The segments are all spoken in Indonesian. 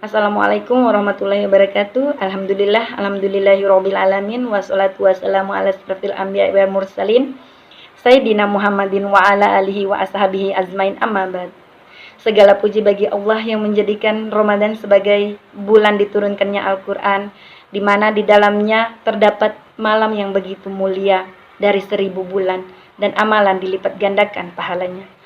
Assalamualaikum warahmatullahi wabarakatuh. Alhamdulillahirabbil alamin wassalatu wassalamu ala asrofil anbiya'i wal mursalin Sayyidina Muhammadin wa ala alihi wa ashabihi azmain amma ba'd. Segala puji bagi Allah yang menjadikan Ramadan sebagai bulan diturunkannya Al-Qur'an, di mana di dalamnya terdapat malam yang begitu mulia dari 1000 bulan dan amalan dilipat gandakan pahalanya.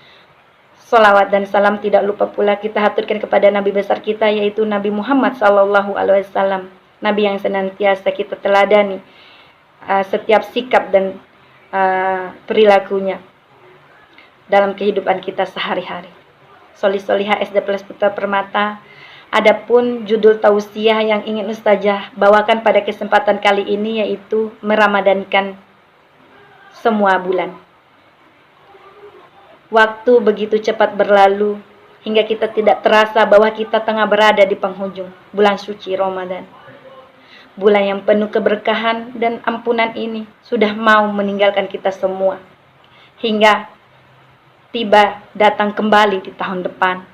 Salawat dan salam tidak lupa pula kita haturkan kepada Nabi besar kita, yaitu Nabi Muhammad SAW, Nabi yang senantiasa kita teladani setiap sikap dan perilakunya dalam kehidupan kita sehari-hari. Solih-solihah SD Plus Putra Permata. Adapun judul tausiah yang ingin Ustazah bawakan pada kesempatan kali ini yaitu meramadankan semua bulan. Waktu begitu cepat berlalu hingga kita tidak terasa bahwa kita tengah berada di penghujung bulan suci Ramadan. Bulan yang penuh keberkahan dan ampunan ini sudah mau meninggalkan kita semua hingga tiba datang kembali di tahun depan.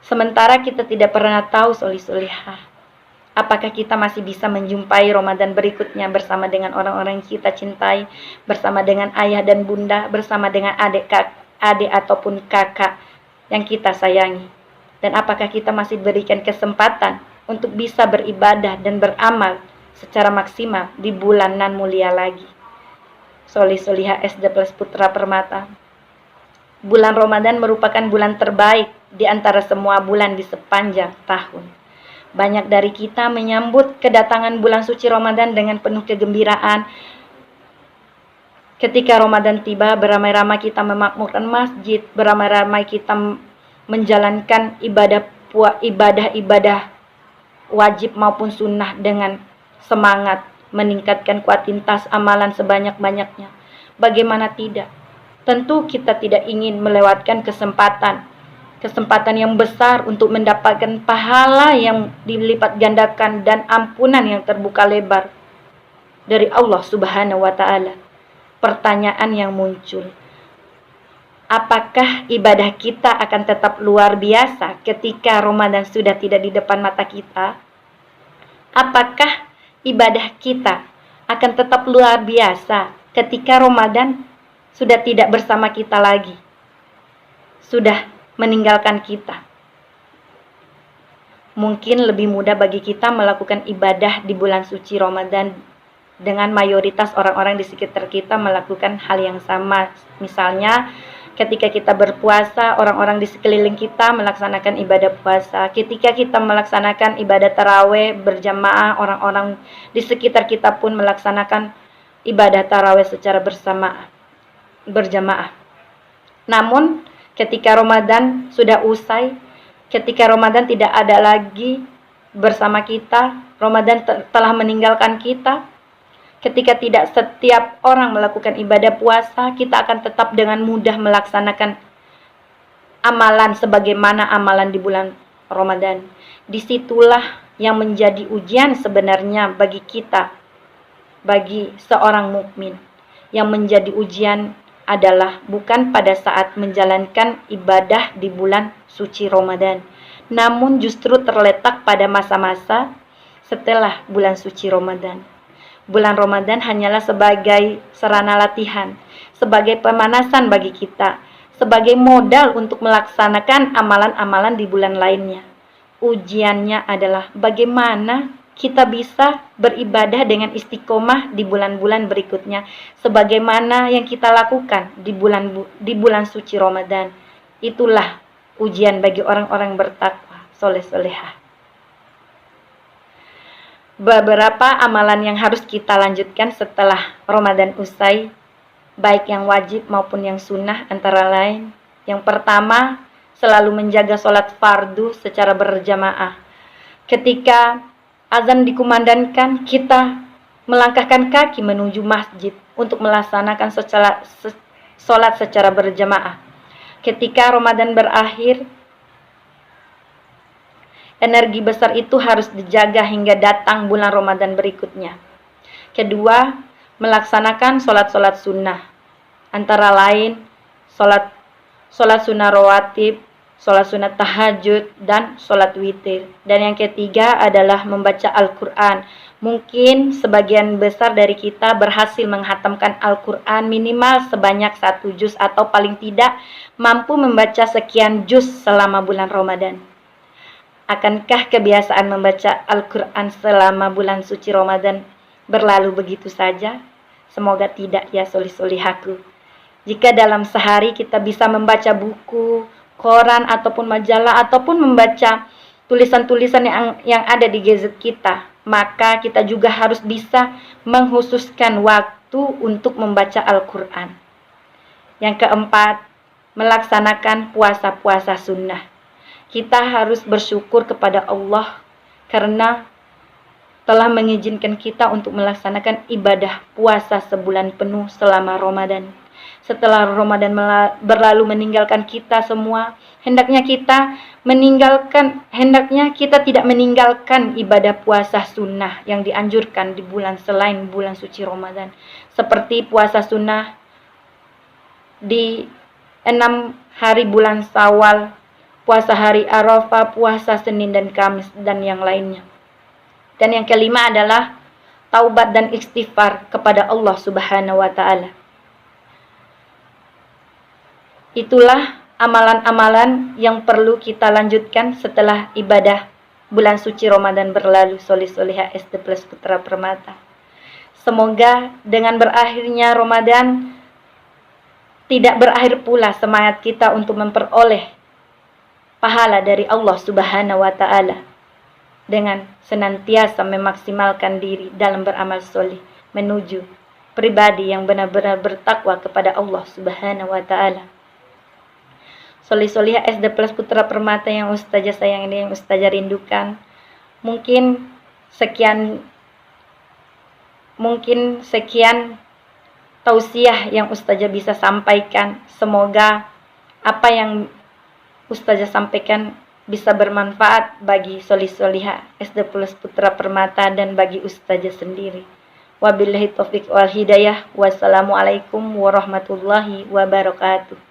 Sementara kita tidak pernah tahu solih-solihah, apakah kita masih bisa menjumpai Ramadan berikutnya bersama dengan orang-orang yang kita cintai, bersama dengan ayah dan bunda, bersama dengan adik ataupun kakak yang kita sayangi. Dan apakah kita masih berikan kesempatan untuk bisa beribadah dan beramal secara maksimal di bulan nan mulia lagi. Solih-solihah SD Plus Putra Permata. Bulan Ramadan merupakan bulan terbaik di antara semua bulan di sepanjang tahun. Banyak dari kita menyambut kedatangan bulan suci Ramadan dengan penuh kegembiraan. Ketika Ramadan tiba, beramai-ramai kita memakmurkan masjid, beramai-ramai kita menjalankan ibadah wajib maupun sunnah dengan semangat, meningkatkan kuantitas amalan sebanyak-banyaknya. Bagaimana tidak? Tentu kita tidak ingin melewatkan kesempatan yang besar untuk mendapatkan pahala yang dilipat gandakan dan ampunan yang terbuka lebar dari Allah Subhanahu wa Ta'ala. Pertanyaan yang muncul, apakah ibadah kita akan tetap luar biasa ketika Ramadan sudah tidak di depan mata kita? Apakah ibadah kita akan tetap luar biasa ketika Ramadan sudah tidak bersama kita lagi, sudah meninggalkan kita? Mungkin lebih mudah bagi kita melakukan ibadah di bulan suci Ramadan dengan mayoritas orang-orang di sekitar kita melakukan hal yang sama. Misalnya ketika kita berpuasa, orang-orang di sekeliling kita melaksanakan ibadah puasa. Ketika kita melaksanakan ibadah tarawih berjamaah, orang-orang di sekitar kita pun melaksanakan ibadah tarawih secara berjamaah. Namun ketika Ramadan sudah usai, ketika Ramadan tidak ada lagi bersama kita, Ramadan telah meninggalkan kita, ketika tidak setiap orang melakukan ibadah puasa, kita akan tetap dengan mudah melaksanakan amalan sebagaimana amalan di bulan Ramadan. Disitulah yang menjadi ujian sebenarnya bagi kita, bagi seorang mukmin. Yang menjadi ujian adalah bukan pada saat menjalankan ibadah di bulan suci Ramadan, namun justru terletak pada masa-masa setelah bulan suci Ramadan. Bulan Ramadan hanyalah sebagai sarana latihan, sebagai pemanasan bagi kita, sebagai modal untuk melaksanakan amalan-amalan di bulan lainnya. Ujiannya adalah bagaimana kita bisa beribadah dengan istiqomah di bulan-bulan berikutnya, sebagaimana yang kita lakukan di bulan suci Ramadan. Itulah ujian bagi orang-orang bertakwa, soleh-solehah. Beberapa amalan yang harus kita lanjutkan setelah Ramadan usai, baik yang wajib maupun yang sunnah, antara lain. Yang pertama, selalu menjaga sholat fardu secara berjamaah. Ketika azan dikumandangkan, kita melangkahkan kaki menuju masjid untuk melaksanakan sholat secara berjamaah. Ketika Ramadan berakhir, energi besar itu harus dijaga hingga datang bulan Ramadan berikutnya. Kedua, melaksanakan sholat sunnah. Antara lain, sholat sunnah rawatib, sholat sunat tahajud, dan sholat witir. Dan yang ketiga adalah membaca Al-Quran. Mungkin sebagian besar dari kita berhasil menghatamkan Al-Quran minimal sebanyak 1 juz atau paling tidak mampu membaca sekian juz selama bulan Ramadan. Akankah kebiasaan membaca Al-Quran selama bulan suci Ramadan berlalu begitu saja? Semoga tidak ya solih-solihaku. Jika dalam sehari kita bisa membaca buku, koran, ataupun majalah, ataupun membaca tulisan-tulisan yang ada di gadget kita, maka kita juga harus bisa menghususkan waktu untuk membaca Al-Quran. Yang keempat, melaksanakan puasa-puasa sunnah. Kita harus bersyukur kepada Allah karena telah mengizinkan kita untuk melaksanakan ibadah puasa sebulan penuh selama Ramadan. Setelah Ramadan berlalu meninggalkan kita semua, hendaknya kita tidak meninggalkan ibadah puasa sunnah yang dianjurkan di bulan selain bulan suci Ramadan, seperti puasa sunnah di 6 hari bulan Syawal, puasa hari Arafah, puasa Senin dan Kamis, dan yang lainnya. Dan yang kelima adalah taubat dan istighfar kepada Allah Subhanahu wa Ta'ala. Itulah amalan-amalan yang perlu kita lanjutkan setelah ibadah bulan suci Ramadan berlalu. Solih-solihah SD Plus Putra Permata. Semoga dengan berakhirnya Ramadan tidak berakhir pula semangat kita untuk memperoleh pahala dari Allah Subhanahu wa Ta'ala dengan senantiasa memaksimalkan diri dalam beramal solih menuju pribadi yang benar-benar bertakwa kepada Allah Subhanahu wa Ta'ala. Solih-solihah SD Plus Putra Permata yang Ustazah sayang ini, yang Ustazah rindukan. Mungkin sekian tausiah yang Ustazah bisa sampaikan. Semoga apa yang Ustazah sampaikan bisa bermanfaat bagi solih-solihah SD Plus Putra Permata dan bagi Ustazah sendiri. Wabillahi taufiq wal hidayah. Wassalamualaikum warahmatullahi wabarakatuh.